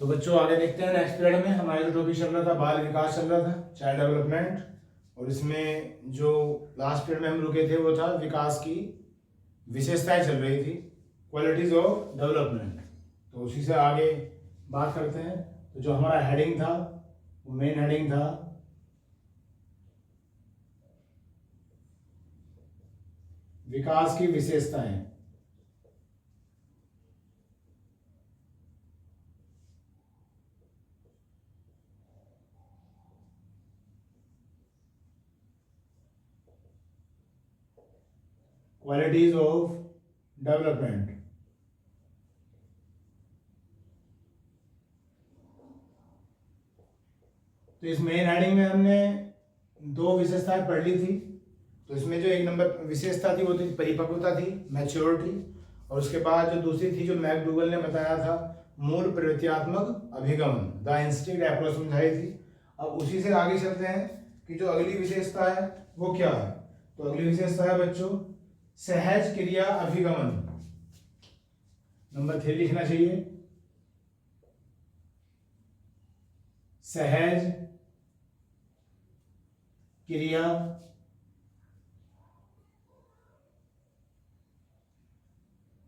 तो बच्चों आगे देखते हैं। नेक्स्ट पीरियड में हमारा जो टॉपिक चल रहा था बाल विकास चल रहा था, चाइल्ड डेवलपमेंट, और इसमें जो लास्ट पीरियड में हम रुके थे वो था विकास की विशेषताएं चल रही थी, क्वालिटीज ऑफ डेवलपमेंट। तो उसी से आगे बात करते हैं। तो जो हमारा हेडिंग था वो मेन हेडिंग था विकास की विशेषताएं। Qualities of development. तो इस मेन हेडिंग में हमने दो विशेषताएं पढ़ ली थी। तो इसमें जो एक नंबर विशेषता थी वो थी परिपक्वता थी, मैच्योरिटी, और उसके बाद जो दूसरी थी जो मैकडूगल ने बताया था मूल प्रवृत्तियात्मक अभिगमन, द इंस्टिंक्ट अप्रोच समझाई थी। अब उसी से आगे चलते हैं कि जो अगली विशेषता है वो क्या है। तो अगली विशेषता है बच्चों सहज क्रिया अभिगमन। नंबर 3 लिखना चाहिए, सहज क्रिया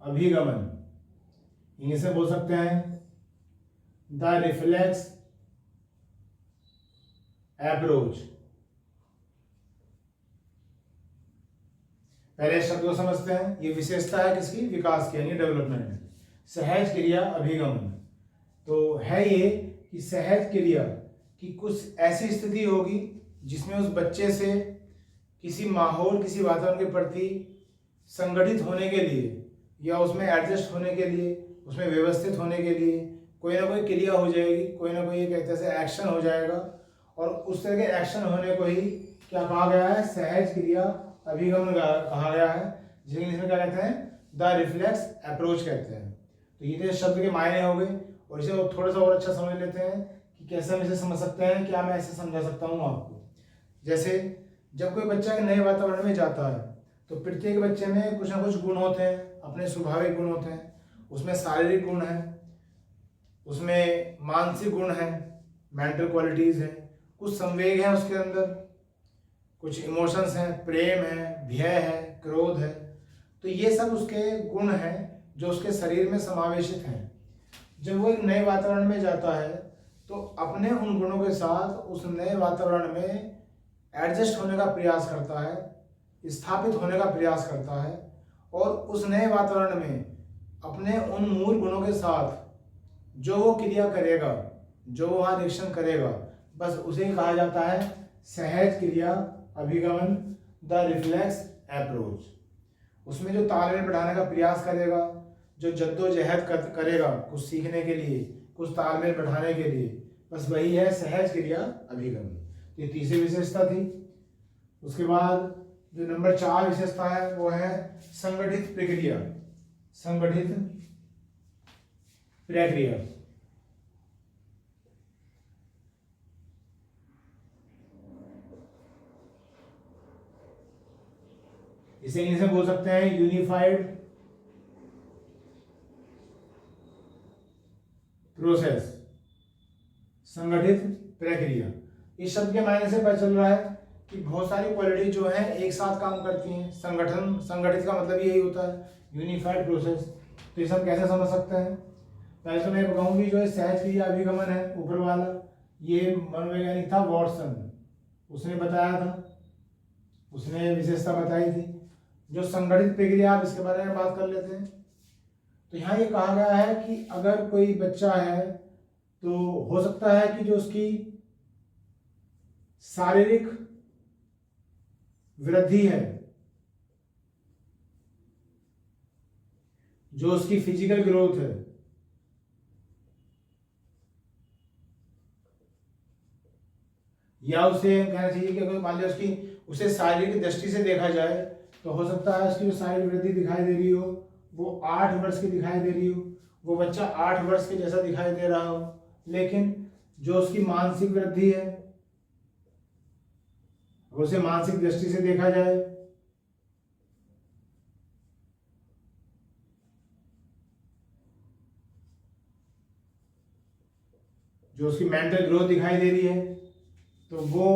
अभिगमन। इंग्लिश में बोल सकते हैं द रिफ्लेक्स अप्रोच। पहले शब्द को समझते हैं। ये विशेषता है किसकी? विकास की, यानी डेवलपमेंट। सहज क्रिया अभिगमन तो है ये कि सहज क्रिया की कुछ ऐसी स्थिति होगी जिसमें उस बच्चे से किसी माहौल, किसी वातावरण के प्रति संगठित होने के लिए या उसमें एडजस्ट होने के लिए, उसमें व्यवस्थित होने के लिए कोई ना कोई क्रिया हो जाएगी, कोई ना कोई एक तरह से एक्शन हो जाएगा, और उस तरह के एक्शन होने को ही क्या कहा गया है? सहज क्रिया अभिगमन कहा गया है, जिसे इंग्लिश में क्या कहते हैं? द रिफ्लेक्स अप्रोच कहते हैं। तो ये तो शब्द के मायने हो गए, और इसे थोड़ा सा और अच्छा समझ लेते हैं कि कैसे हम इसे समझ सकते हैं। क्या मैं ऐसे समझा सकता हूँ आपको? जैसे जब कोई बच्चा एक नए वातावरण में जाता है तो प्रत्येक बच्चे में कुछ ना कुछ गुण होते हैं, अपने स्वाभाविक गुण होते हैं। उसमें शारीरिक गुण है, उसमें मानसिक गुण है, मेंटल क्वालिटीज हैं, कुछ संवेग है उसके अंदर, कुछ इमोशंस हैं, प्रेम है, भय है, क्रोध है। तो ये सब उसके गुण हैं जो उसके शरीर में समावेशित हैं। जब वो एक नए वातावरण में जाता है तो अपने उन गुणों के साथ उस नए वातावरण में एडजस्ट होने का प्रयास करता है, स्थापित होने का प्रयास करता है, और उस नए वातावरण में अपने उन मूल गुणों के साथ जो वो क्रिया करेगा, जो वो वहाँ रिएक्शन करेगा, बस उसे कहा जाता है सहज क्रिया अभिगमन, द रिफ्लेक्स अप्रोच। उसमें जो तालमेल बढ़ाने का प्रयास करेगा, जो जद्दोजहद करेगा कुछ सीखने के लिए, कुछ तालमेल बढ़ाने के लिए, बस वही है सहज क्रिया अभिगमन। ये तीसरी विशेषता थी। उसके बाद जो नंबर 4 विशेषता है वो है संगठित प्रक्रिया। संगठित प्रक्रिया इसे इंग्लिश में बोल सकते हैं यूनिफाइड प्रोसेस, संगठित प्रक्रिया। इस शब्द के मायने से पता चल रहा है कि बहुत सारी क्वालिटी जो है एक साथ काम करती हैं। संगठन, संगठित का मतलब यही होता है, यूनिफाइड प्रोसेस। तो इसे हम कैसे समझ सकते हैं? पहले तो मैं बताऊंगी जो सहज क्रिया अभिगमन है ऊपर वाला, ये मनोवैज्ञानिक था वॉटसन, उसने बताया था, उसने विशेषता बताई थी। जो संगठित प्रक्रिया, आप इसके बारे में बात कर लेते हैं। तो यहाँ ये कहा गया है कि अगर कोई बच्चा है तो हो सकता है कि जो उसकी शारीरिक वृद्धि है, जो उसकी फिजिकल ग्रोथ है, या उसे कहना चाहिए कि अगर मान लिया उसे शारीरिक दृष्टि से देखा जाए तो हो सकता है उसकी जो शारीरिक वृद्धि दिखाई दे रही हो वो 8 वर्ष की दिखाई दे रही हो, वो बच्चा 8 वर्ष के जैसा दिखाई दे रहा हो। लेकिन जो उसकी मानसिक वृद्धि है, उसे मानसिक दृष्टि से देखा जाए जो उसकी मेंटल ग्रोथ दिखाई दे रही है तो वो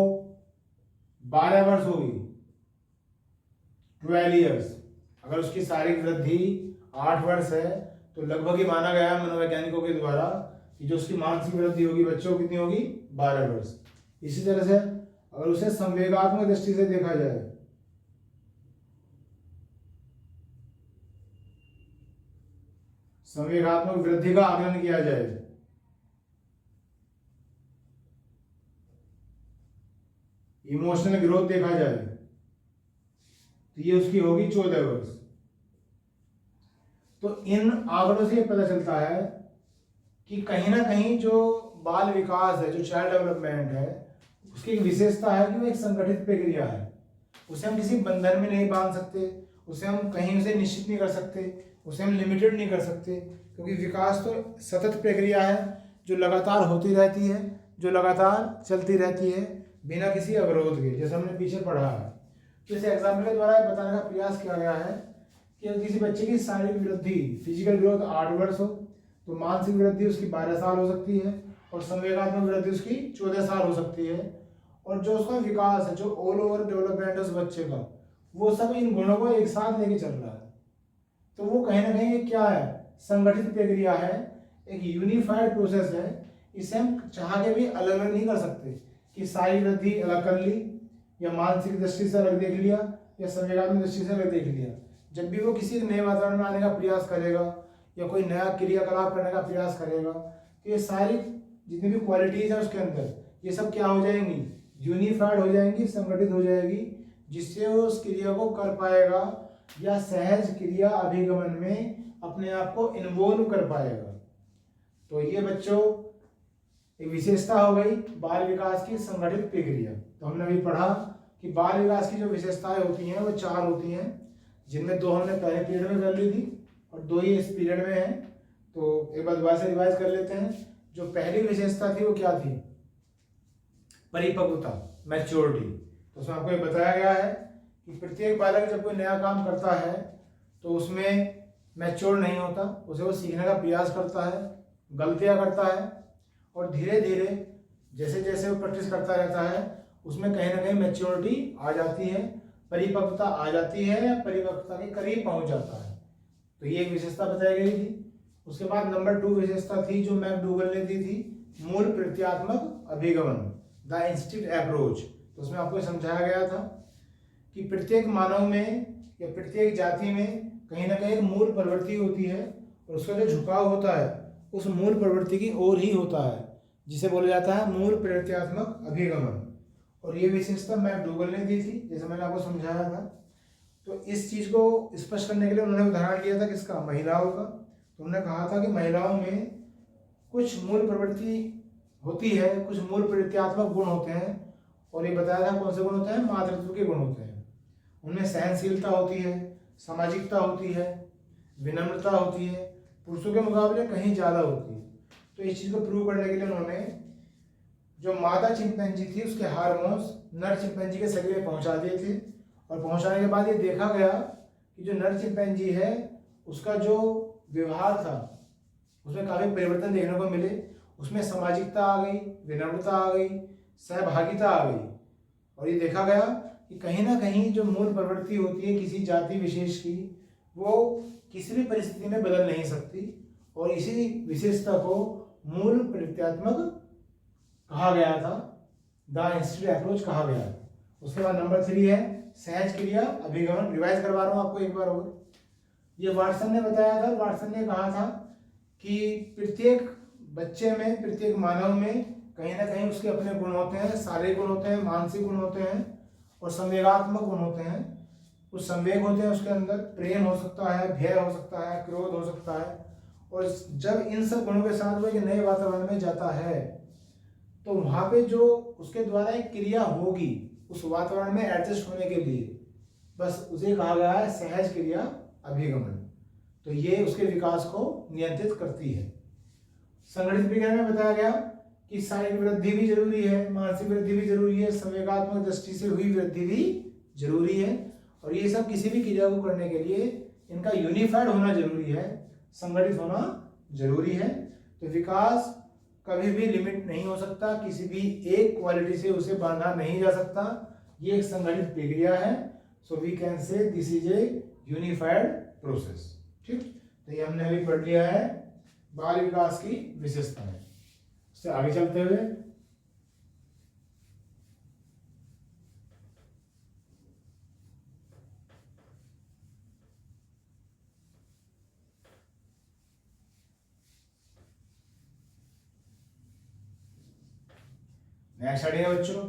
12 वर्ष होगी, 12 ईयर्स। अगर उसकी शारीरिक वृद्धि 8 वर्ष है तो लगभग ही माना गया है मनोवैज्ञानिकों के द्वारा कि जो उसकी मानसिक वृद्धि होगी बच्चों को कितनी होगी, 12 वर्ष। इसी तरह से अगर उसे संवेगात्मक दृष्टि से देखा जाए, संवेगात्मक वृद्धि का आकलन किया जाए, इमोशनल ग्रोथ देखा जाए तो ये उसकी होगी 14 वर्ष। तो इन आंकड़ों से ये पता चलता है कि कहीं ना कहीं जो बाल विकास है, जो चाइल्ड डेवलपमेंट है, उसकी एक विशेषता है कि वो एक संगठित प्रक्रिया है। उसे हम किसी बंधन में नहीं बांध सकते, उसे हम कहीं उसे निश्चित नहीं कर सकते, उसे हम लिमिटेड नहीं कर सकते, क्योंकि विकास तो सतत प्रक्रिया है जो लगातार होती रहती है, जो लगातार चलती रहती है बिना किसी अवरोध के, जैसे हमने पीछे पढ़ा है। तो इस एग्जाम्पल के द्वारा बताने का प्रयास किया गया है कि अगर किसी बच्चे की शारीरिक वृद्धि, फिजिकल ग्रोथ 8 वर्ष हो तो मानसिक वृद्धि उसकी 12 साल हो सकती है और संवेगात्मक वृद्धि उसकी 14 साल हो सकती है। और जो उसका विकास है, जो ऑल ओवर डेवलपमेंट है उस बच्चे का, वो सब इन गुणों को एक साथ लेके चल रहा है। तो वो कहीं ना कहीं क्या है, संगठित प्रक्रिया है, एक यूनिफाइड प्रोसेस है। इसे हम चाह के भी अलग अलग नहीं कर सकते कि शारीरिक वृद्धि अलग कर ली या मानसिक दृष्टि से अलग देख लिया या संवेगात्मक दृष्टि से अलग देख लिया। जब भी वो किसी नए वातावरण में आने का प्रयास करेगा या कोई नया क्रियाकलाप करने का प्रयास करेगा तो ये सारी जितनी भी क्वालिटीज है उसके अंदर, ये सब क्या हो जाएंगी, यूनिफाइड हो जाएंगी, संगठित हो जाएगी, जिससे वो उस क्रिया को कर पाएगा या सहज क्रिया अभिगमन में अपने आप को इन्वॉल्व कर पाएगा। तो ये बच्चों एक विशेषता हो गई बाल विकास की संगठित प्रक्रिया। तो हमने अभी पढ़ा कि बाल विकास की जो विशेषताएं होती हैं वो 4 होती हैं, जिनमें 2 हमने पहले पीरियड में कर ली थी और 2 ही इस पीरियड में हैं। तो एक बार दोबारा से रिवाइज कर लेते हैं। जो पहली विशेषता थी वो क्या थी, परिपक्वता, मैच्योरिटी। तो उसमें आपको ये बताया गया है कि प्रत्येक बालक जब कोई नया काम करता है तो उसमें मैच्योर नहीं होता, उसे वो सीखने का प्रयास करता है, गलतियां करता है और धीरे धीरे जैसे जैसे वो प्रैक्टिस करता रहता है उसमें कहीं ना कहीं मैच्योरिटी आ जाती है, परिपक्वता आ जाती है या परिपक्वता के करीब पहुंच जाता है। तो ये एक विशेषता बताई गई थी। उसके बाद नंबर 2 विशेषता थी जो मैकडूगल ने दी थी, मूल प्रत्यात्मक अभिगमन, द इंस्टिंक्ट अप्रोच। तो उसमें आपको समझाया गया था कि प्रत्येक मानव में या प्रत्येक जाति में कहीं ना कहीं एक मूल प्रवृत्ति होती है और उसका जो झुकाव होता है उस मूल प्रवृत्ति की ओर ही होता है, जिसे बोला जाता है मूल प्रत्यात्मक अभिगमन। और ये विशेषता मैकडूगल ने दी थी, जैसे मैंने आपको समझाया था। तो इस चीज को स्पष्ट करने के लिए उन्होंने उदाहरण लिया था किसका, महिलाओं का। तो उन्होंने कहा था कि महिलाओं में कुछ मूल प्रवृत्ति होती है, कुछ मूल प्रत्यात्मक गुण होते हैं और ये बताया था कौन से गुण होते हैं, मातृत्व के गुण होते हैं। उनमें सहनशीलता होती है, सामाजिकता होती है, विनम्रता होती है, पुरुषों के मुकाबले कहीं ज़्यादा होती है। तो इस चीज़ को प्रूव करने के लिए उन्होंने जो मादा चिंपैंजी थी उसके हार्मोन्स नर चिंपैंजी के शरीर में पहुंचा दिए थे और पहुंचाने के बाद ये देखा गया कि जो नर चिंपैंजी है उसका जो व्यवहार था उसमें काफ़ी परिवर्तन देखने को मिले। उसमें सामाजिकता आ गई, विनम्रता आ गई, सहभागिता आ गई और ये देखा गया कि कहीं ना कहीं जो मूल प्रवृत्ति होती है किसी जाति विशेष की वो किसी भी परिस्थिति में बदल नहीं सकती और इसी विशेषता को मूल प्रत्यात्मक कहा गया था, द इंस्टिंक्ट अप्रोच कहा गया। उसके बाद नंबर 3 है सहज क्रिया अभिगमन। रिवाइज करवा रहा हूँ आपको एक बार और। ये वाटसन ने बताया था, वाटसन ने कहा था कि प्रत्येक बच्चे में, प्रत्येक मानव में कहीं ना कहीं उसके अपने गुण होते हैं, शारीरिक गुण होते हैं, मानसिक गुण होते हैं और संवेगात्मक गुण होते हैं। कुछ संवेग होते हैं उसके अंदर, प्रेम हो सकता है, भय हो सकता है, क्रोध हो सकता है। और जब इन सब गुणों के साथ वो एक नए वातावरण में जाता है तो वहां पे जो उसके द्वारा एक क्रिया होगी उस वातावरण में एडजस्ट होने के लिए, बस उसे कहा गया है सहज क्रिया अभिगमन। तो ये उसके विकास को नियंत्रित करती है। संगठित विज्ञान में बताया गया कि शारीरिक वृद्धि भी जरूरी है, मानसिक वृद्धि भी जरूरी है, संवेगात्मक दृष्टि से हुई वृद्धि भी जरूरी है और ये सब किसी भी क्रिया को करने के लिए इनका यूनिफाइड होना जरूरी है, संगठित होना जरूरी है। तो विकास कभी भी लिमिट नहीं हो सकता, किसी भी एक क्वालिटी से उसे बांधा नहीं जा सकता, ये एक संगठित प्रक्रिया है। So we can say this is a unified process. ठीक, तो ये हमने अभी पढ़ लिया है बाल विकास की विशेषताएं। उससे आगे चलते हुए नेक्स्ट हेडिंग है बच्चों,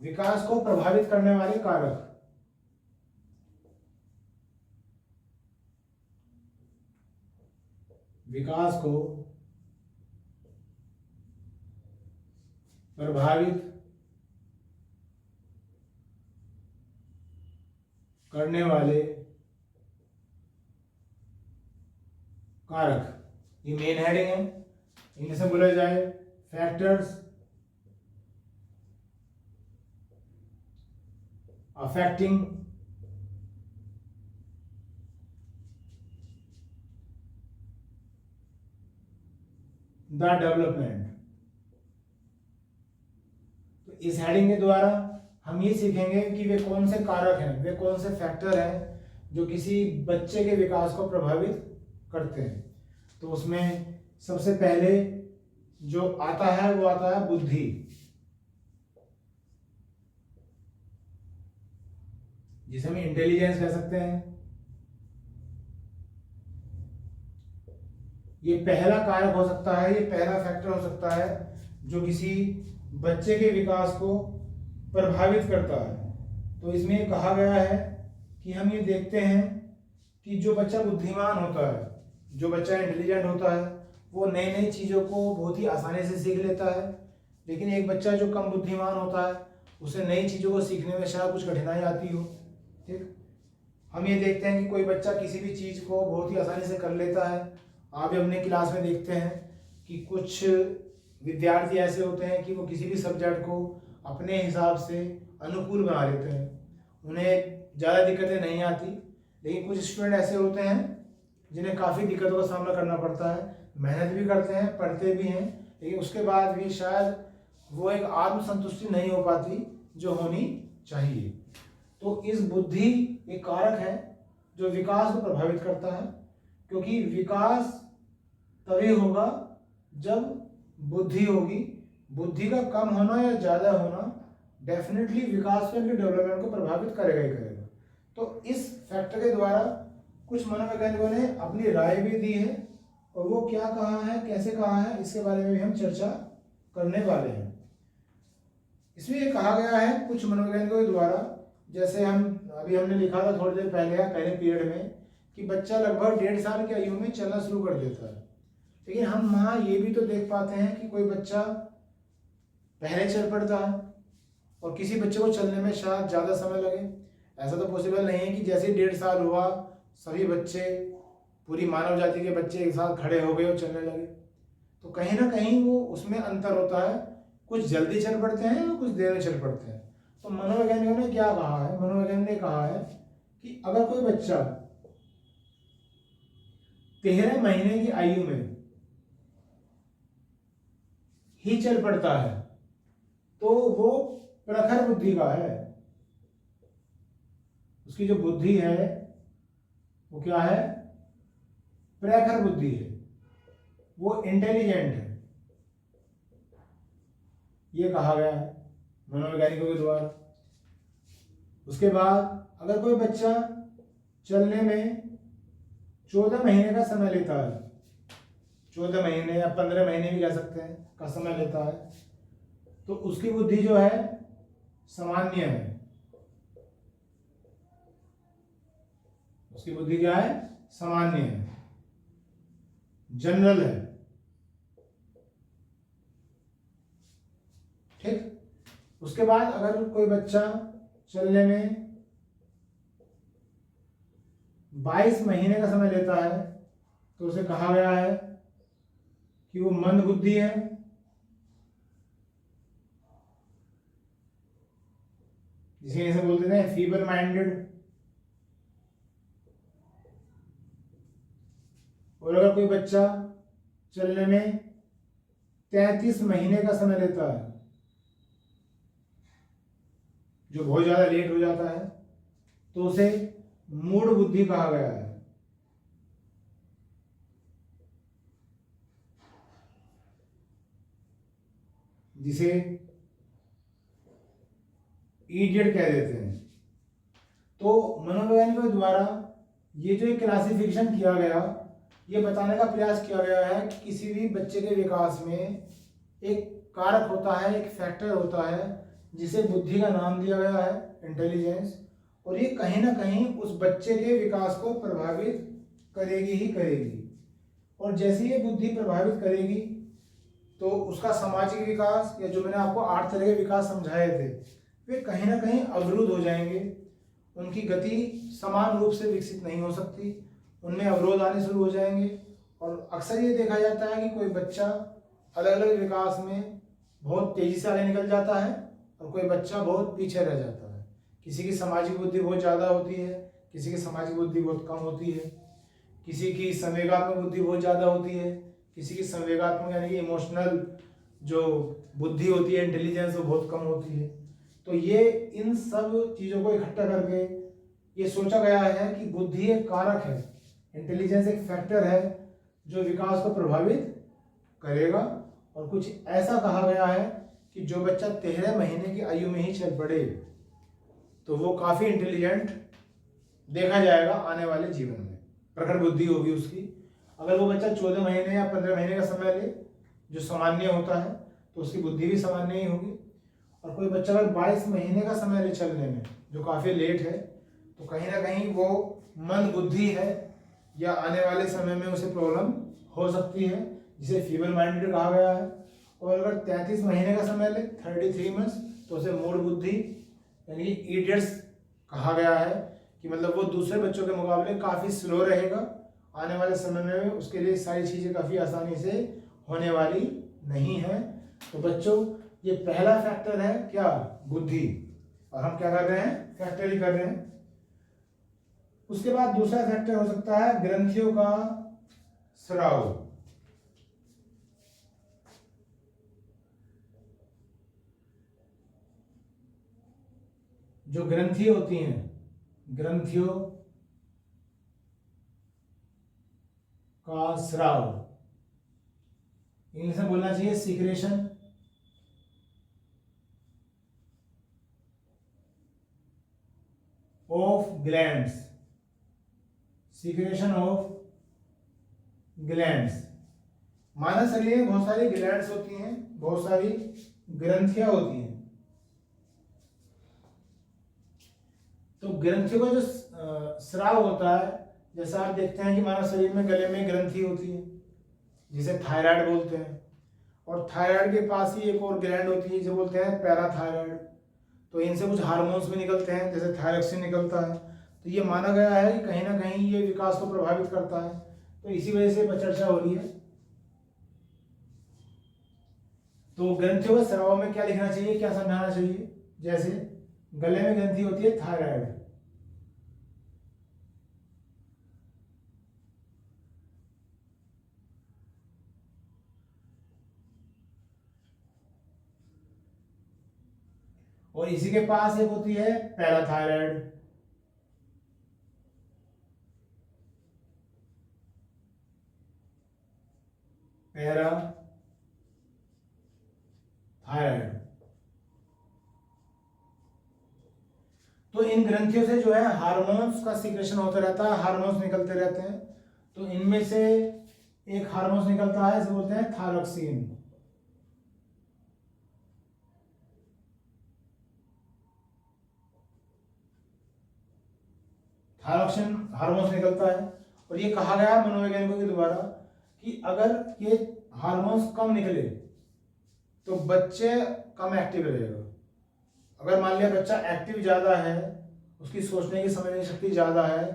विकास को प्रभावित करने वाले कारक। विकास को प्रभावित करने वाले कारक, ये मेन हेडिंग है। इनमें से बोला जाए फैक्टर्स अफेक्टिंग द डेवलपमेंट। तो इस हेडिंग के द्वारा हम ये सीखेंगे कि वे कौन से कारक हैं, वे कौन से फैक्टर हैं जो किसी बच्चे के विकास को प्रभावित करते हैं। तो उसमें सबसे पहले जो आता है वो आता है बुद्धि। जिसे हम इंटेलिजेंस कह सकते हैं। ये पहला कारक हो सकता है, ये पहला फैक्टर हो सकता है जो किसी बच्चे के विकास को प्रभावित करता है। तो इसमें कहा गया है कि हम ये देखते हैं कि जो बच्चा बुद्धिमान होता है, जो बच्चा इंटेलिजेंट होता है, वो नई नई चीज़ों को बहुत ही आसानी से सीख लेता है। लेकिन एक बच्चा जो कम बुद्धिमान होता है, उसे नई चीज़ों को सीखने में शायद कुछ कठिनाई आती हो। ठीक, हम ये देखते हैं कि कोई बच्चा किसी भी चीज़ को बहुत ही आसानी से कर लेता है। आप भी अपने क्लास में देखते हैं कि कुछ विद्यार्थी ऐसे होते हैं कि वो किसी भी सब्जेक्ट को अपने हिसाब से अनुकूल बना लेते हैं, उन्हें ज़्यादा दिक्कतें नहीं आती। लेकिन कुछ स्टूडेंट ऐसे होते हैं जिन्हें काफ़ी दिक्कतों का सामना करना पड़ता है, मेहनत भी करते हैं, पढ़ते भी हैं, लेकिन उसके बाद भी शायद वो एक आत्मसंतुष्टि नहीं हो पाती जो होनी चाहिए। तो इस बुद्धि एक कारक है जो विकास को प्रभावित करता है, क्योंकि विकास तभी होगा जब बुद्धि होगी। बुद्धि का कम होना या ज़्यादा होना डेफिनेटली विकास के डेवलपमेंट को प्रभावित करेगा ही करेगा। तो इस फैक्टर के द्वारा कुछ मनोवैज्ञानिकों ने अपनी राय भी दी है, और वो क्या कहा है, कैसे कहा है, इसके बारे में भी हम चर्चा करने वाले हैं। इसमें ये कहा गया है कुछ मनोवैज्ञानिकों के द्वारा, जैसे हमने लिखा था थोड़ी देर पहले पहले पीरियड में कि बच्चा लगभग 1.5 साल की आयु में चलना शुरू कर देता है। लेकिन हम वहाँ ये भी तो देख पाते हैं कि कोई बच्चा पहले चल पड़ता है और किसी बच्चे को चलने में शायद ज़्यादा समय लगे। ऐसा तो पॉसिबल नहीं है कि जैसे 1.5 साल हुआ सभी बच्चे, पूरी मानव जाति के बच्चे एक साथ खड़े हो गए और चलने लगे। तो कहीं ना कहीं वो उसमें अंतर होता है, कुछ जल्दी चल पड़ते हैं और कुछ देर में चल पड़ते हैं। तो मनोवैज्ञानिकों ने क्या कहा है, मनोवैज्ञानिक ने कहा है कि अगर कोई बच्चा 13 महीने की आयु में ही चल पड़ता है तो वो प्रखर बुद्धि का है। उसकी जो बुद्धि है वो क्या है, प्रखर बुद्धि है, वो इंटेलिजेंट है, ये कहा गया है मनोवैज्ञानिकों के द्वारा। उसके बाद अगर कोई बच्चा चलने में 14 महीने का समय लेता है, 14 महीने या 15 महीने भी कह सकते हैं का समय लेता है, तो उसकी बुद्धि जो है सामान्य है। उसकी बुद्धि क्या है, सामान्य है, जनरल है। ठीक, उसके बाद अगर कोई बच्चा चलने में 22 महीने का समय लेता है तो उसे कहा गया है कि वो मंद बुद्धि है। जिसे बोलते हैं फीबल माइंडेड। और अगर कोई बच्चा चलने में 33 महीने का समय लेता है, जो बहुत ज्यादा लेट हो जाता है, तो उसे मूढ़ बुद्धि कहा गया है। जिसे इडियट कह देते हैं। तो मनोवैज्ञानिकों द्वारा ये जो एक क्लासिफिकेशन किया गया, ये बताने का प्रयास किया गया है कि किसी भी बच्चे के विकास में एक कारक होता है, एक फैक्टर होता है जिसे बुद्धि का नाम दिया गया है, इंटेलिजेंस, और ये कहीं ना कहीं उस बच्चे के विकास को प्रभावित करेगी ही करेगी। और जैसे ये बुद्धि प्रभावित करेगी तो उसका सामाजिक विकास, या जो मैंने आपको 8 तरह के विकास समझाए थे, वे कहीं ना कहीं अवरुद्ध हो जाएंगे। उनकी गति समान रूप से विकसित नहीं हो सकती, उनमें अवरोध आने शुरू हो जाएंगे। और अक्सर ये देखा जाता है कि कोई बच्चा अलग अलग विकास में बहुत तेजी से आगे निकल जाता है और कोई बच्चा बहुत पीछे रह जाता है। किसी की सामाजिक बुद्धि बहुत ज़्यादा होती है, किसी की सामाजिक बुद्धि बहुत कम होती है, किसी की संवेगात्मक बुद्धि बहुत ज़्यादा होती है, किसी की संवेगात्मक यानी कि इमोशनल जो बुद्धि होती है, इंटेलिजेंस, वो बहुत कम होती है। तो ये इन सब चीज़ों को इकट्ठा करके ये सोचा गया है कि बुद्धि एक कारक है, इंटेलिजेंस एक फैक्टर है जो विकास को प्रभावित करेगा। और कुछ ऐसा कहा गया है कि जो बच्चा 13 महीने की आयु में ही चल पड़े तो वो काफ़ी इंटेलिजेंट देखा जाएगा आने वाले जीवन में, प्रखर बुद्धि होगी उसकी। अगर वो बच्चा 14 महीने या 15 महीने का समय ले, जो सामान्य होता है, तो उसकी बुद्धि भी सामान्य ही होगी। और कोई बच्चा अगर 22 महीने का समय ले चलने में, जो काफ़ी लेट है, तो कहीं ना कहीं वो मंद बुद्धि है या आने वाले समय में उसे प्रॉब्लम हो सकती है, जिसे फीबल माइंडेड कहा गया है। और अगर 33 महीने का समय ले, 33 मंथ्स, तो उसे मूढ़ बुद्धि यानी इडियट्स कहा गया है, कि मतलब वो दूसरे बच्चों के मुकाबले काफ़ी स्लो रहेगा। आने वाले समय में उसके लिए सारी चीज़ें काफ़ी आसानी से होने वाली नहीं है। तो बच्चों, ये पहला फैक्टर है क्या, बुद्धि, और हम क्या कर रहे हैं, फैक्टर ही कर रहे हैं। उसके बाद दूसरा फैक्टर हो सकता है ग्रंथियों का स्राव। जो ग्रंथि होती हैं, ग्रंथियों का स्राव, इंग्लिश में बोलना चाहिए secretion of glands, secretion of glands. मानव शरीर में बहुत सारी ग्लैंड्स होती हैं, बहुत सारी ग्रंथियां होती हैं। तो ग्रंथियों का जो स्राव होता है, जैसा आप देखते हैं कि मानव शरीर में गले में ग्रंथि होती है जिसे थायराइड बोलते हैं, और थायराइड के पास ही एक और ग्लैंड होती है जिसे बोलते हैं पैराथायराइड। तो इनसे कुछ हार्मोन्स भी निकलते हैं, जैसे थायरॉक्सिन निकलता है। तो ये माना गया है कि कहीं ना कहीं ये विकास को प्रभावित करता है। तो इसी वजह से चर्चा हो रही है। तो ग्रंथियों के स्राव में क्या लिखना चाहिए, क्या समझाना चाहिए, जैसे गले में ग्रंथि होती है थायराइड, और इसी के पास एक होती है पैराथायराइड। पैराथायराइड। तो इन ग्रंथियों से जो है हार्मोन्स का सीक्रेशन होता रहता है, हार्मोन्स निकलते रहते हैं। तो इनमें से एक हार्मोन्स निकलता है, इसे बोलते हैं थायरॉक्सिन। थायरॉक्सिन हार्मोन्स निकलता है, और ये कहा गया मनोवैज्ञानिकों के द्वारा कि अगर ये हार्मोन्स कम निकले तो बच्चे कम एक्टिव रहेगा। अगर मान लिया बच्चा एक्टिव ज़्यादा है, उसकी सोचने की समझने की शक्ति ज़्यादा है,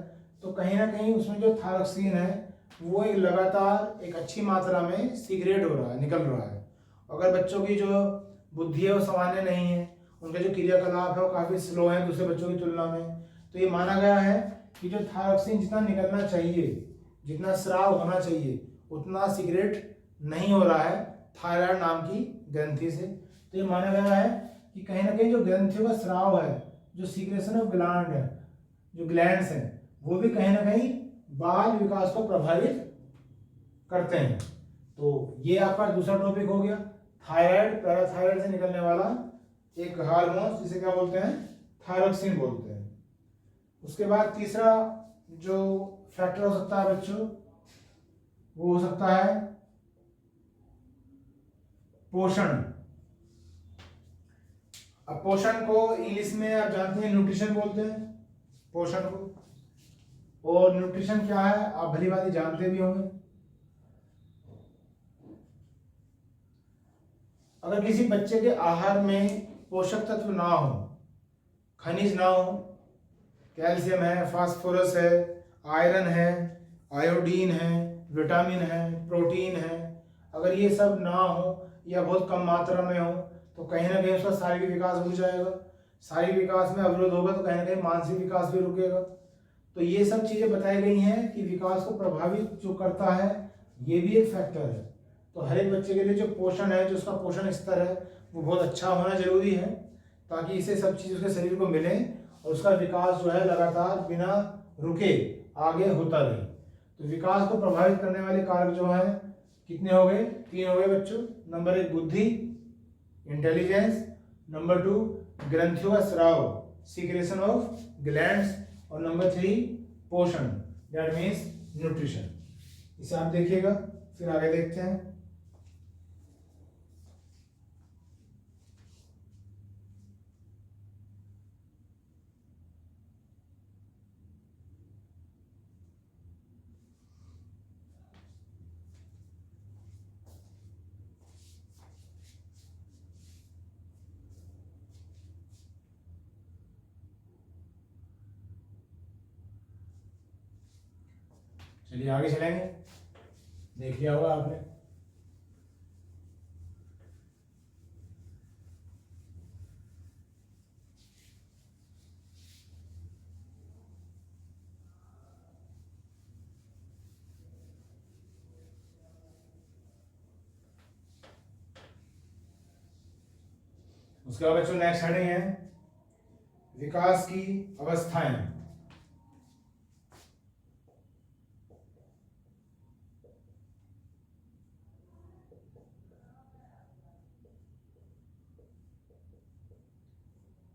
तो कहीं ना कहीं उसमें जो थायरॉक्सिन है वो एक लगातार एक अच्छी मात्रा में सीक्रेट हो रहा है, निकल रहा है। अगर बच्चों की जो बुद्धि है वो सामान्य नहीं है, उनके जो क्रियाकलाप है वो काफ़ी स्लो है दूसरे बच्चों की तुलना में, तो ये माना गया है कि जो थायरॉक्सिन जितना निकलना चाहिए जितना स्राव होना चाहिए उतना सीक्रेट नहीं हो रहा है थायराइड नाम की ग्रंथि से। तो ये माना गया है कि कहीं ना कहीं जो ग्रंथियों का स्राव है, जो सीक्रेशन ऑफ ग्लैंड है, जो ग्लैंड्स हैं, वो भी कहीं ना कहीं बाल विकास को प्रभावित करते हैं। तो ये आपका दूसरा टॉपिक हो गया, थायराइड, पैराथायराइड से निकलने वाला एक हार्मोन जिसे क्या बोलते हैं, थायरोक्सिन बोलते हैं। उसके बाद तीसरा जो फैक्टर हो सकता है बच्चों, वो हो सकता है पोषण। अब पोषण को इंग्लिश में आप जानते हैं न्यूट्रिशन बोलते हैं पोषण को। और न्यूट्रिशन क्या है आप भली भांति जानते भी होंगे। अगर किसी बच्चे के आहार में पोषक तत्व ना हो, खनिज ना हो, कैल्शियम है, फास्फोरस है, आयरन है, आयोडीन है, विटामिन है, प्रोटीन है, अगर ये सब ना हो या बहुत कम मात्रा में हो तो कहीं ना कहीं उसका शारीरिक विकास रुक जाएगा। शारीरिक विकास में अवरोध होगा तो कहीं ना कहीं मानसिक विकास भी रुकेगा। तो ये सब चीज़ें बताई गई हैं कि विकास को प्रभावित जो करता है ये भी एक फैक्टर है। तो हर एक बच्चे के लिए जो पोषण है, जो उसका पोषण स्तर है वो बहुत अच्छा होना जरूरी है, ताकि इसे सब चीज़ उसके शरीर को मिले और उसका विकास जो है लगातार बिना रुके आगे होता रहे। तो विकास को प्रभावित करने वाले कारक जो हैं कितने हो गए, 3 हो गए बच्चों। नंबर 1 बुद्धि, इंटेलिजेंस। नंबर 2 ग्रंथियों का स्राव, सीक्रेशन ऑफ ग्लैंड्स। और नंबर 3 पोषण, दैट मीन्स न्यूट्रिशन। इसे आप देखिएगा, फिर आगे देखते हैं। चलिए आगे चलेंगे। देख लिया होगा आपने। उसके बाद बच्चों नेक्स्ट हेडिंग है विकास की अवस्थाएं।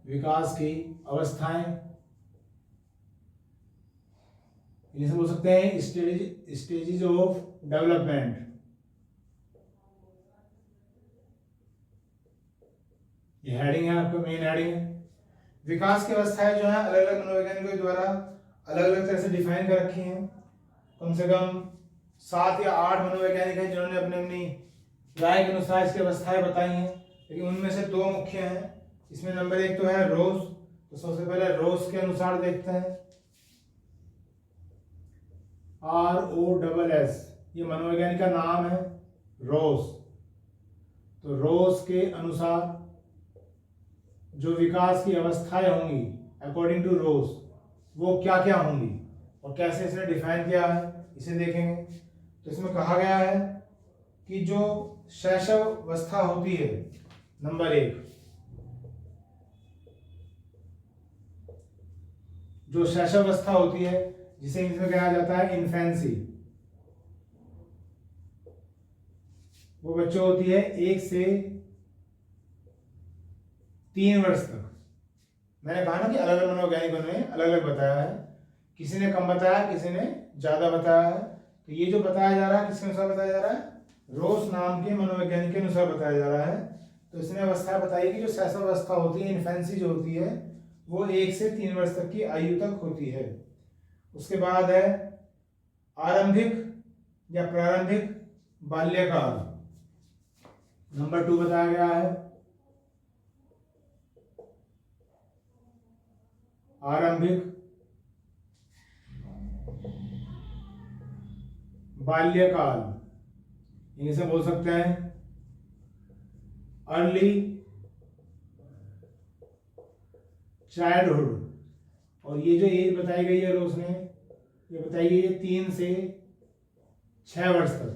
विकास की अवस्थाएं, इसे बोल सकते हैं स्टेजेस ऑफ डेवलपमेंट। ये हेडिंग है आपका, मेन हेडिंग है। विकास की अवस्थाएं जो है अलग अलग मनोवैज्ञानिकों द्वारा अलग अलग तरह से डिफाइन कर रखी हैं। कम से कम 7 या 8 मनोवैज्ञानिक हैं जिन्होंने अपनी अपनी राय के अनुसार इसकी अवस्थाएं बताई हैं, लेकिन उनमें से 2 मुख्य हैं। इसमें नंबर 1 तो है रोज। तो सबसे पहले रोज के अनुसार देखते हैं, ROSS, ये मनोवैज्ञानिक का नाम है रोज। तो रोज के अनुसार जो विकास की अवस्थाएं होंगी अकॉर्डिंग टू रोज, वो क्या क्या होंगी और कैसे इसने डिफाइन किया है, इसे देखेंगे। तो इसमें कहा गया है कि जो शैशव अवस्था होती है, नंबर 1, जो शैशव अवस्था होती है जिसे इंग्लिश में कहा जाता है इन्फेंसी, वो बच्चों होती है 1 से 3 वर्ष तक। मैंने कहा ना कि अलग अलग मनोवैज्ञानिकों ने अलग अलग बताया है, किसी ने कम बताया, किसी ने ज्यादा बताया है। तो ये जो बताया जा रहा है किसके अनुसार बताया जा रहा है, रोस नाम के मनोवैज्ञानिक के अनुसार बताया जा रहा है। तो इसने अवस्था बताई कि जो शैशव अवस्था होती है, इन्फेंसी जो होती है, वो 1 से 3 वर्ष तक की आयु तक होती है। उसके बाद है आरंभिक या प्रारंभिक बाल्यकाल, नंबर 2 बताया गया है। आरंभिक बाल्यकाल, इसे बोल सकते हैं अर्ली चाइल्डहुड। और ये जो एज बताई गई है रोज ने, ये बताई गई है 3 से 6 वर्ष तक।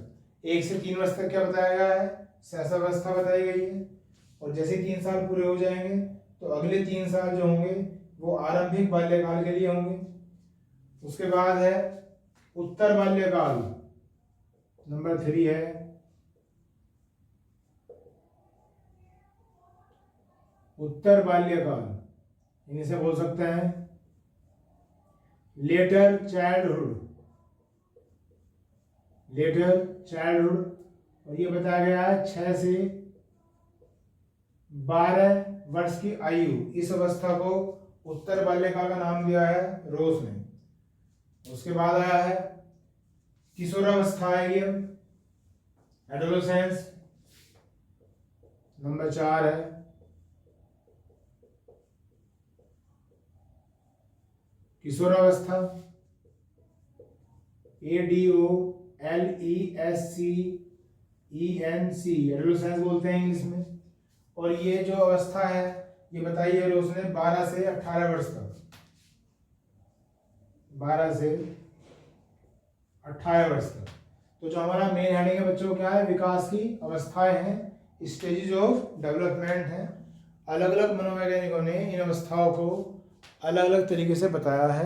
1 से 3 वर्ष तक क्या बताया गया है, शैशवावस्था बताई गई है। और जैसे 3 साल पूरे हो जाएंगे तो अगले 3 साल जो होंगे वो आरंभिक बाल्यकाल के लिए होंगे। उसके बाद है उत्तर बाल्यकाल, नंबर 3 है उत्तर बाल्यकाल, इन्हीं से बोल सकते हैं लेटर चाइल्डहुड, लेटर चाइल्डहुड। और ये बताया गया है 6 से 12 वर्ष की आयु, इस अवस्था को उत्तर बाल्यकाल का नाम दिया है रोस ने। उसके बाद आया है किशोरावस्था, है ये एडोलेसेंस, नंबर 4 है किशोरावस्था, ADOLESCENC, एडोलेसेंस बोलते हैं इंग्लिश में। और ये जो अवस्था है ये बताई है रोस ने 12 से 18 वर्ष तक, 12 से 18 वर्ष तक। तो जो हमारा मेन हेडिंग है बच्चों क्या है, विकास की अवस्थाएं हैं, स्टेजेस ऑफ डेवलपमेंट हैं। अलग अलग मनोवैज्ञानिकों ने इन अवस्थाओं को अलग अलग तरीके से बताया है।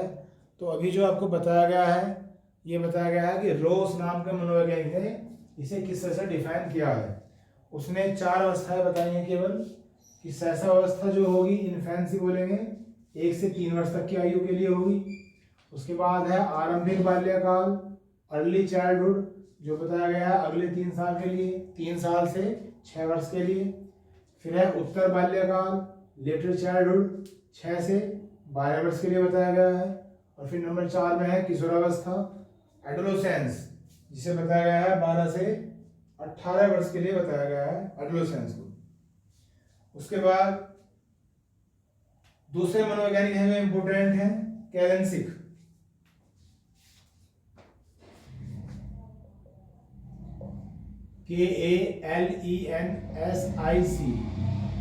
तो अभी जो आपको बताया गया है ये बताया गया है कि रोस नाम के मनोवैज्ञानिक ने इसे किस तरह से डिफाइन किया है। उसने 4 अवस्थाएं बताई हैं केवल, कि शैशवावस्था जो होगी इन्फेंसी बोलेंगे, 1 से 3 वर्ष तक की आयु के लिए होगी। उसके बाद है आरंभिक बाल्यकाल, अर्ली चाइल्डहुड, जो बताया गया है अगले 3 साल के लिए, 3 साल से 6 वर्ष के लिए। फिर है उत्तर बाल्यकाल, लेटर चाइल्डहुड, 6 से 12 वर्ष के लिए बताया गया है। और फिर नंबर 4 में है किशोरावस्था, एडोलेसेंस, जिसे बताया गया है 12 से 18 वर्ष के लिए बताया गया है एडोलेसेंस को। उसके बाद दूसरे मनोवैज्ञानिक हैं जो इंपोर्टेंट हैं, कैलेंसिक, KALENSIC।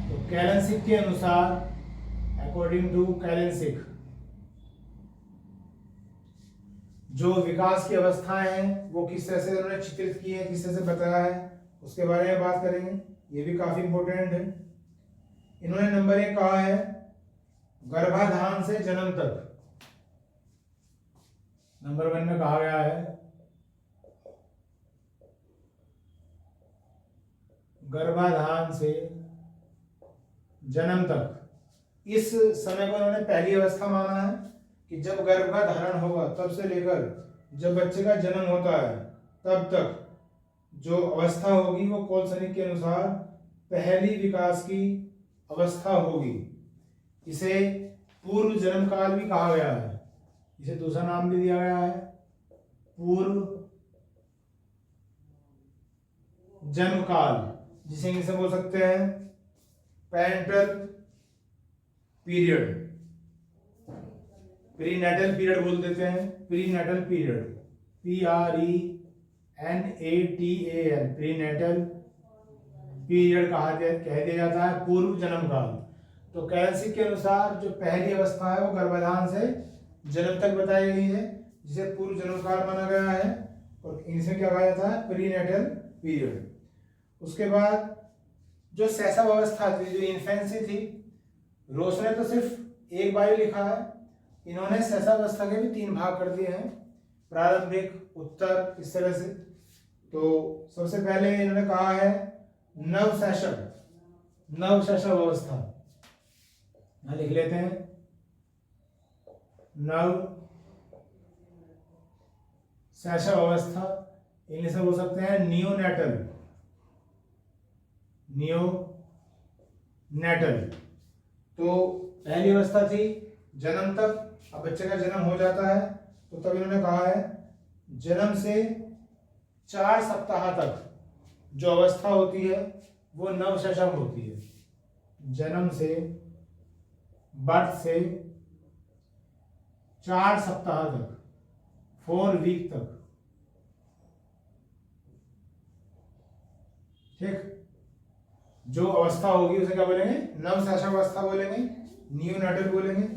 तो कैलेंसिक के अनुसार, अकॉर्डिंग टू कैलेंसिक, जो विकास की अवस्थाएं हैं वो किस तरह से उन्होंने चित्रित की है, किस तरह से बताया है, उसके बारे में बात करेंगे। ये भी काफी इंपॉर्टेंट है। इन्होंने नंबर 1 कहा है गर्भाधान से जन्म तक। नंबर 1 में कहा गया है गर्भाधान से जन्म तक। इस समय को उन्होंने पहली अवस्था माना है कि जब गर्भ का धारण होगा तब से लेकर जब बच्चे का जन्म होता है तब तक जो अवस्था होगी वो कोलसनिक के अनुसार पहली विकास की अवस्था होगी। इसे पूर्व जन्म काल भी कहा गया है, इसे दूसरा नाम भी दिया गया है पूर्व जन्म काल, जिसे इंग्लिश में बोल सकते हैं पेरेंटल पीरियड, प्रीनेटल पीरियड बोल देते हैं, prenatal period, PRENATAL, prenatal period कह दिया जाता है पूर्व जन्म काल। तो कैलेंसिक के अनुसार जो पहली अवस्था है वो गर्भाधान से जन्म तक बताई गई है, जिसे पूर्व जन्म काल माना गया है, और इनसे क्या कहा जाता है प्रीनेटल पीरियड। उसके बाद जो शैशवावस्था थी, जो इन्फेंसी थी, रोस ने तो सिर्फ एक बार ही लिखा है, इन्होंने शैशवावस्था के भी 3 भाग कर दिए हैं, प्रारंभिक, उत्तर, इस तरह से। तो सबसे पहले इन्होंने कहा है नवशैशव अवस्था, यहां लिख लेते हैं नवशैशव अवस्था, इंग्लिश में बोल सकते हैं नियोनेटल। तो पहली अवस्था थी जन्म तक, अब बच्चे का जन्म हो जाता है तो तब इन्होंने कहा है जन्म से 4 सप्ताह तक जो अवस्था होती है वो नवशैशव होती है। जन्म से, बर्थ से 4 सप्ताह तक, 4 वीक तक, ठीक, जो अवस्था होगी उसे क्या बोलेंगे, नवशैशव अवस्था बोलेंगे, नियोनेटल बोलेंगे।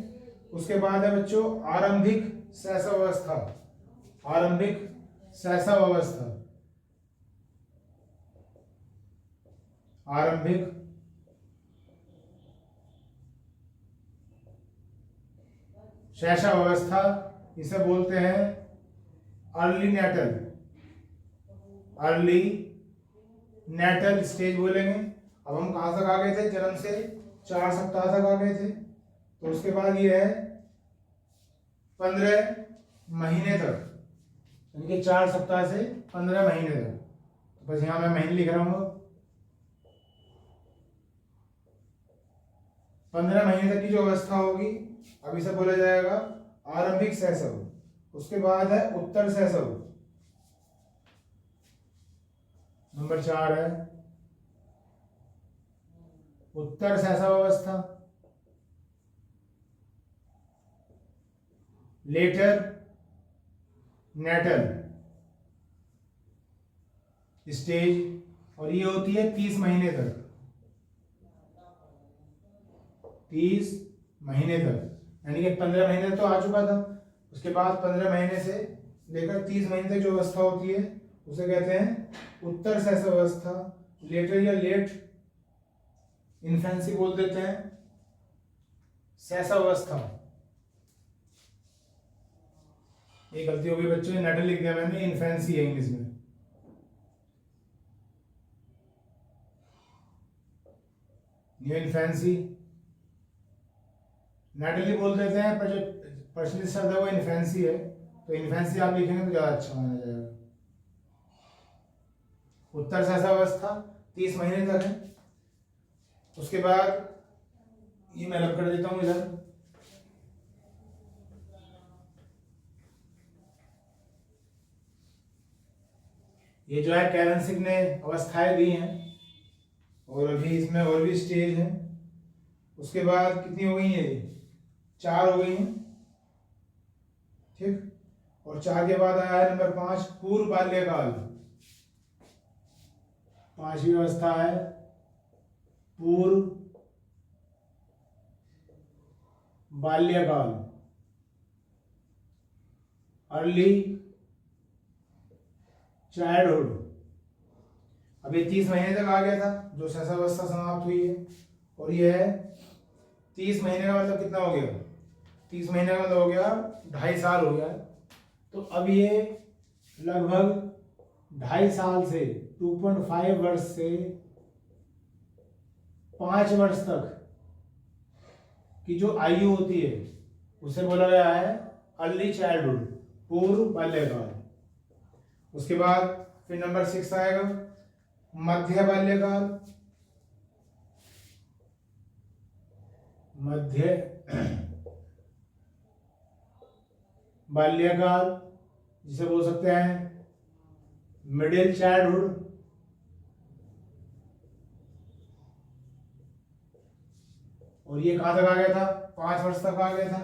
उसके बाद है बच्चों आरंभिक शैशव अवस्था, आरंभिक शैशव अवस्था, आरंभिक शैशव अवस्था, इसे बोलते हैं early natal, early natal stage बोलेंगे। अब हम कहाँ तक आ गए थे? जन्म से 4 सप्ताह तक आ गए थे। तो उसके बाद ये है 15 महीने तक, यानी कि 4 सप्ताह से 15 महीने तक। तो बस यहाँ मैं महीने लिख रहा हूँ। 15 महीने तक की जो अवस्था होगी, अब इसे बोला जाएगा आरंभिक शैशव। उसके बाद है उत्तर शैशव, नंबर 4 है उत्तर शैशव अवस्था। लेटर नेटल स्टेज, और ये होती है 30 महीने तक, 30 महीने तक, यानी कि 15 महीने तो आ चुका था। उसके बाद 15 महीने से लेकर 30 महीने तक जो अवस्था होती है उसे कहते हैं उत्तर शैशव अवस्था। लेटर या लेट इन्फेंसी बोल देते हैं, शैशव अवस्था। ये गलती हो गई बच्चों, नेटल लिख दिया मैंने, इन्फेंसी है इंग्लिश में। न्यू इन्फेंसी नेटली बोल देते हैं, पर जो प्रचलित शब्द है वो इन्फेंसी है। तो इन्फेंसी आप लिखेंगे तो ज्यादा अच्छा माना जाएगा। उत्तर शैशव अवस्था 30 महीने तक है। उसके बाद ये मैं रब कर देता हूं इधर। ये जो है कैरेंसिक ने अवस्थाएं दी हैं, और अभी इसमें और भी स्टेज है। उसके बाद कितनी हो गई है? 4 हो गई हैं, ठीक। और 4 के बाद आया है नंबर 5 पूर्व बाल्यकाल। 5वीं अवस्था है पूर्व बाल्यकाल, अर्ली चाइल्डहुड। अब ये 30 महीने तक आ गया था जो शैशवावस्था समाप्त हुई है, और ये है 30 महीने का मतलब कितना हो गया? 30 महीने का मतलब हो गया 2.5 साल हो गया। तो अब ये लगभग 2.5 साल से 2.5 वर्ष से 5 वर्ष तक की जो आयु होती है उसे बोला गया है अर्ली चाइल्डहुड, पूर्व बाल्यकाल। उसके बाद फिर नंबर 6 आएगा मध्य बाल्यकाल। मध्य बाल्यकाल जिसे बोल सकते हैं मिडिल चाइल्डहुड। और ये कहां तक आ गया था? 5 वर्ष तक आ गया था।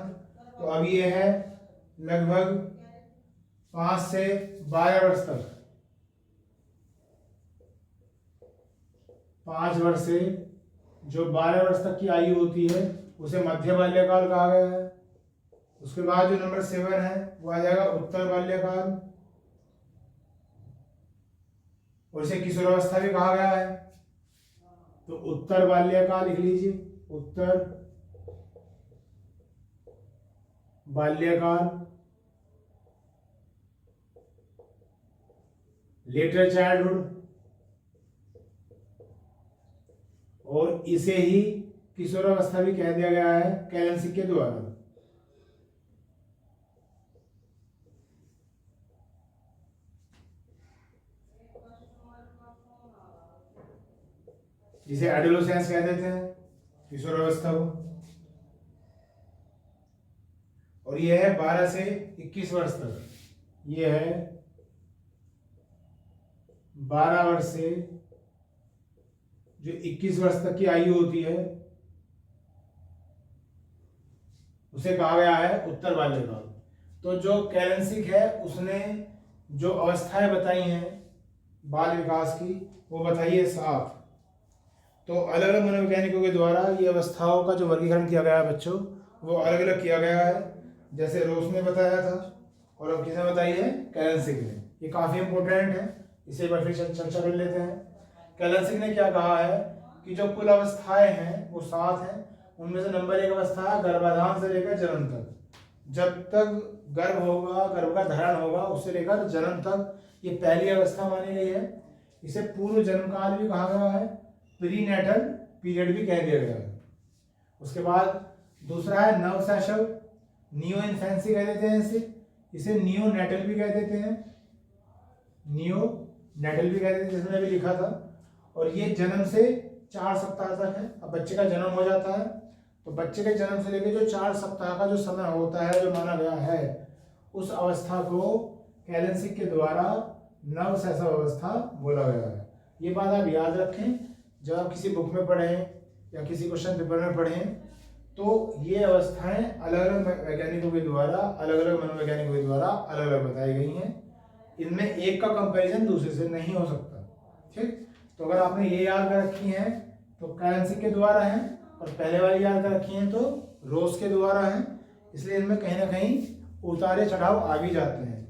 तो अब ये है लगभग 5 से 12 वर्ष तक। 5 वर्ष से जो 12 वर्ष तक की आयु होती है उसे मध्य बाल्यकाल कहा गया है। उसके बाद जो नंबर 7 है वो आ जाएगा उत्तर बाल्यकाल, और इसे किशोरावस्था भी कहा गया है। तो उत्तर बाल्यकाल लिख लीजिए, उत्तर बाल्यकाल। लेटर चाइल्डहुड, और इसे ही किशोरावस्था भी कह दिया गया है कैलेंसिक के द्वारा। जिसे एडोलेसेंस कह देते हैं किशोरावस्था को। और यह है 12 से 21 वर्ष तक। यह है 12 वर्ष से जो 21 वर्ष तक की आयु होती है उसे कहा गया है उत्तर बाल्यकाल। तो जो कैलेंसिक है उसने जो अवस्थाएं बताई हैं बाल विकास की वो बताइए साफ। तो अलग अलग मनोवैज्ञानिकों के द्वारा ये अवस्थाओं का जो वर्गीकरण किया गया है बच्चों, वो अलग अलग किया गया है। जैसे रोस ने बताया था और अब किसने बताई है? कैलेंसिक ने। ये काफ़ी इंपॉर्टेंट है, इसे एक बार फिर चर्चा कर लेते हैं। कैलेंसिक ने क्या कहा है कि जो कुल अवस्थाएं हैं वो 7 हैं। उनमें से नंबर 1 अवस्था है गर्भाधान से लेकर जन्म तक। जब तक गर्भ होगा, गर्भ का धारण होगा, उससे लेकर जन्म तक, ये पहली अवस्था मानी गई है। इसे पूर्व जन्म काल भी कहा गया है, प्री नेटल पीरियड भी कह दिया गया है। उसके बाद दूसरा है नवशैशव, नियो इन्फेंसी कह देते हैं इसे नियो नेटल भी कह देते हैं, नियो नेटल भी कह देते हैं, जिसमें अभी लिखा था। और ये जन्म से 4 सप्ताह तक है। अब बच्चे का जन्म हो जाता है तो बच्चे के जन्म से लेकर जो 4 सप्ताह का जो समय होता है, जो माना गया है, उस अवस्था को कैलेंसिक के द्वारा नवशैशव अवस्था बोला गया है। ये बात आप याद रखें, जब आप किसी बुक में पढ़ें या किसी क्वेश्चन पेपर में पढ़ें तो ये अवस्थाएं अलग अलग वैज्ञानिकों के द्वारा, अलग अलग मनोवैज्ञानिकों के द्वारा अलग अलग बताई गई हैं। इनमें एक का कंपैरिजन दूसरे से नहीं हो सकता। ठीक, तो अगर आपने ये याद कर रखी है तो कैलेंसिक के द्वारा है, और पहले वाली याद कर रखी है तो रोज के द्वारा है। इसलिए इनमें कहीं ना कहीं उतारे चढ़ाव आ भी जाते हैं।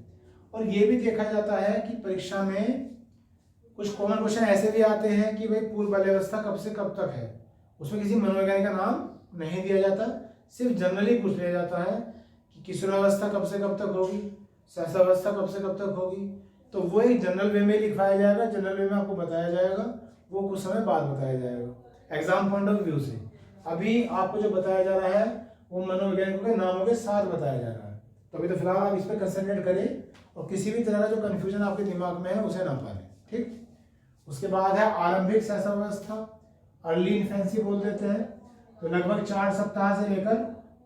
और ये भी देखा जाता है कि परीक्षा में कुछ कॉमन क्वेश्चन ऐसे भी आते हैं कि भाई पूर्व बाल्यावस्था कब से कब तक है, उसमें किसी मनोवैज्ञानिक का नाम नहीं दिया जाता, सिर्फ जनरली पूछ लिया जाता है कि किशोरावस्था कब से कब तक होगी, शैशवावस्था कब से कब तक होगी। तो वो एक जनरल वे में लिखवाया जाएगा, जनरल वे में आपको बताया जाएगा, वो कुछ समय बाद बताया जाएगा एग्जाम पॉइंट ऑफ व्यू से। अभी आपको जो बताया जा रहा है वो मनोवैज्ञानिकों के नामों के साथ बताया जा रहा है। तो अभी तो फिलहाल आप इस पर कंसंट्रेट करें और किसी भी तरह का जो कन्फ्यूजन आपके दिमाग में है उसे ना पालें। ठीक, उसके बाद है आरंभिक शैशवावस्था, अर्ली इन्फेंसी बोल देते हैं। तो लगभग 4 सप्ताह से लेकर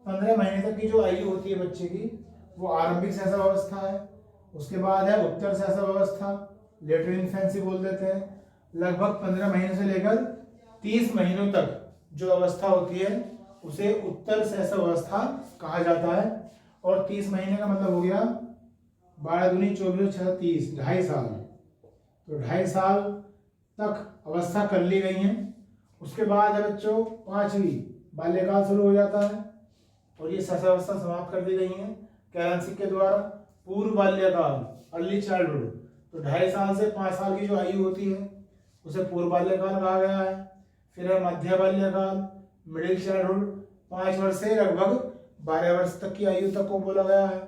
15 महीने तक की जो आयु होती है बच्चे की, वो आरंभिक शैशवावस्था है। उसके बाद है उत्तर शैशवावस्था, लेटर इन्फेंसी बोल देते हैं। लगभग 15 महीने से लेकर 30 महीनों तक जो अवस्था होती है उसे उत्तर शैशवावस्था कहा जाता है। और 30 महीने का मतलब हो गया 12 दूनी 24 6 30, 2.5 साल। तो 2.5 साल तक अवस्था कर ली गई है। उसके बाद है बच्चों 5वीं बाल्यकाल शुरू हो जाता है और ये शैशवावस्था समाप्त कर दी गई है कैलेंसिक के द्वारा। पूर्व बाल्यकाल, अर्ली चाइल्डहुड, तो 2.5 साल से 5 साल की जो आयु होती है उसे पूर्व बाल्यकाल कहा गया है। फिर है मध्य बाल्यकाल, मिडिल चाइल्डहुड, 5 वर्ष से लगभग 12 वर्ष तक की आयु तक को बोला गया है।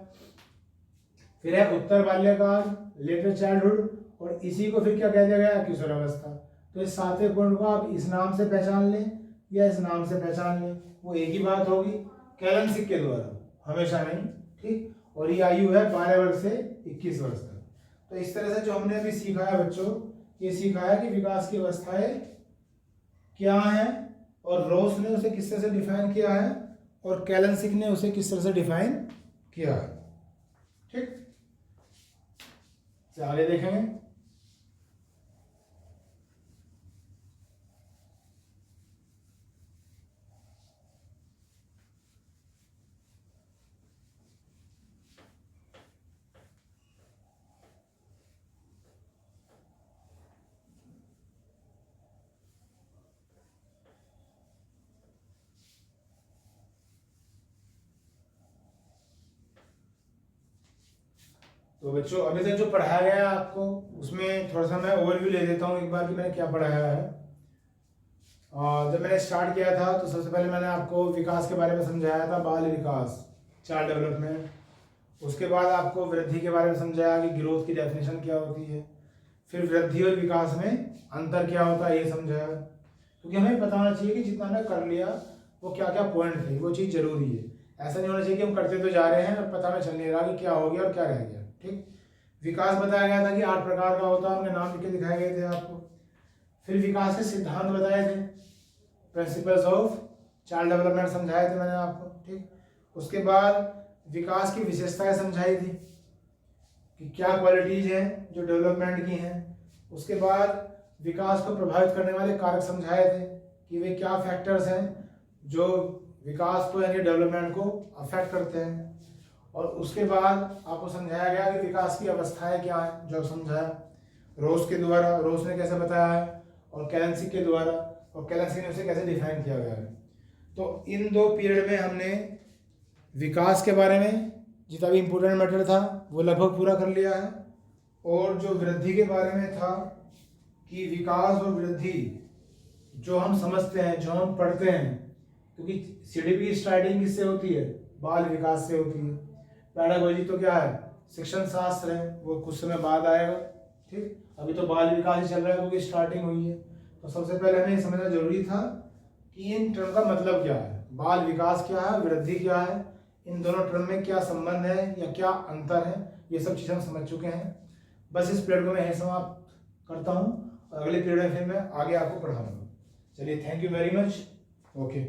फिर है उत्तर बाल्यकाल, लेटर चाइल्डहुड, और इसी को फिर क्या कह दिया गया? किशोरावस्था। तो इस 7वें पॉइंट को आप इस नाम से पहचान लें या इस नाम से पहचान लें, वो एक ही बात होगी कैलेंसिक के द्वारा, हमेशा नहीं। ठीक, और ये आयु है 12 वर्ष से 21 वर्ष तक। तो इस तरह से जो हमने अभी सीखा है बच्चों, ये सीखा है कि विकास की अवस्थाएं क्या हैं और रोस ने उसे किस तरह से डिफाइन किया है और कैलेंसिक ने उसे किस तरह से डिफाइन किया है। ठीक, आगे देखेंगे। तो बच्चों अभी तक जो पढ़ाया गया आपको उसमें थोड़ा सा मैं ओवरव्यू ले देता हूँ एक बार कि मैंने क्या पढ़ाया है। जब मैंने स्टार्ट किया था तो सबसे पहले मैंने आपको विकास के बारे में समझाया था, बाल विकास, चाइल्ड डेवलपमेंट। उसके बाद आपको वृद्धि के बारे में समझाया कि ग्रोथ की डेफिनेशन क्या होती है। फिर वृद्धि और विकास में अंतर क्या होता है ये समझाया, क्योंकि हमें पता होना चाहिए कि जितना हमने कर लिया वो क्या क्या पॉइंट थे, वो चीज़ जरूरी है। ऐसा नहीं होना चाहिए कि हम करते तो जा रहे हैं और पता में चल नहीं रहा कि क्या हो गया और क्या रह गया। ठीक, विकास बताया गया था कि 8 प्रकार का होता है, उनके नाम लिख के दिखाए गए थे आपको। फिर विकास के सिद्धांत बताए थे, प्रिंसिपल्स ऑफ चाइल्ड डेवलपमेंट समझाए थे मैंने आपको। ठीक, उसके बाद विकास की विशेषताएं समझाई थी कि क्या क्वालिटीज हैं जो डेवलपमेंट की हैं। उसके बाद विकास को प्रभावित करने वाले कारक समझाए थे कि वे क्या फैक्टर्स हैं जो विकास को यानी डेवलपमेंट को अफेक्ट करते हैं। और उसके बाद आपको समझाया गया कि विकास की अवस्थाएं क्या हैं, जो समझाया रोस के द्वारा, रोस ने कैसे बताया है, और कैलेंसिक के द्वारा, और कैलेंसिक ने उसे कैसे डिफाइन किया गया है। तो इन 2 पीरियड में हमने विकास के बारे में जितना भी इम्पोर्टेंट मैटर था वो लगभग पूरा कर लिया है। और जो वृद्धि के बारे में था कि विकास और वृद्धि जो हम समझते हैं, जो हम पढ़ते हैं, क्योंकि सीडीपी की स्टार्टिंग किससे होती है? बाल विकास से होती है। पैडागोजी तो क्या है? शिक्षण शास्त्र है, वो कुछ समय बाद आएगा। ठीक, अभी तो बाल विकास ही चल रहा है क्योंकि स्टार्टिंग हुई है। तो सबसे पहले हमें समझना जरूरी था कि इन टर्म का मतलब क्या है, बाल विकास क्या है, वृद्धि क्या है, इन दोनों टर्म में क्या संबंध है या क्या अंतर है, ये सब चीज़ें हम समझ चुके हैं। बस इस पीरियड को मैं यहीं समाप्त करता हूँ और अगले पीरियड में फिर मैं आगे आपको पढ़ाऊँगा। चलिए, thank you very much. Okay.